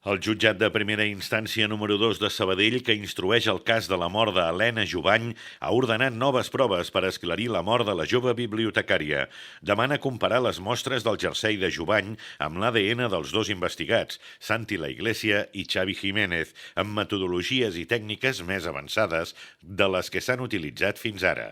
El jutjat de primera instància número 2 de Sabadell, que instrueix el cas de la mort d'Helena Jubany, ha ordenat noves proves per esclarir la mort de la jove bibliotecària. Demana comparar les mostres del jersei de Jubany amb l'ADN dels dos investigats, Santi La Iglesia i Xavi Jiménez, amb metodologies i tècniques més avançades de les que s'han utilitzat fins ara.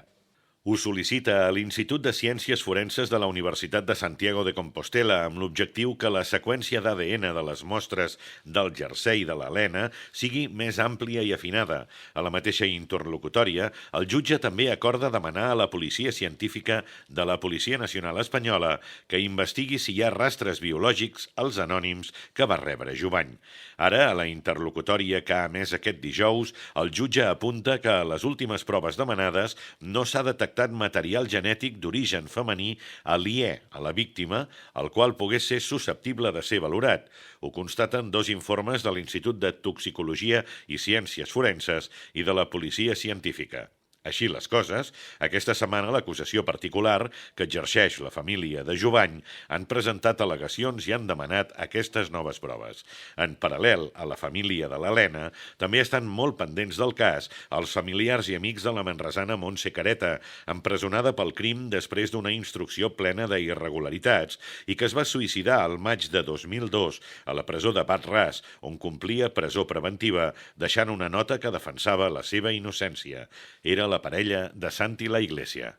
Ho sol·licita a l'Institut de Ciències Forenses de la Universitat de Santiago de Compostela amb l'objectiu que la seqüència d'ADN de les mostres del jersei de l'Helena sigui més àmplia i afinada. A la mateixa interlocutòria, el jutge també acorda demanar a la policia científica de la Policia Nacional Espanyola que investigui si hi ha rastres biològics als anònims que va rebre Jubany. Ara, a la interlocutòria que ha emès aquest dijous, el jutge apunta que a les últimes proves demanades no s'ha detectat material genètic d'origen femení aliè a la víctima, el qual pogués ser susceptible de ser valorat. Ho constaten dos informes de l'Institut de Toxicologia i Ciències Forenses i de la Policia Científica. Així les coses, aquesta setmana l'acusació particular que exerceix la família de Jubany han presentat al·legacions i han demanat aquestes noves proves. En paral·lel a la família de l'Helena, també estan molt pendents del cas els familiars i amics de la manresana Montse Careta, empresonada pel crim després d'una instrucció plena d'irregularitats i que es va suïcidar al maig de 2002 a la presó de Bat-ras, on complia presó preventiva, deixant una nota que defensava la seva innocència. Era la parella de Santi La Iglesia.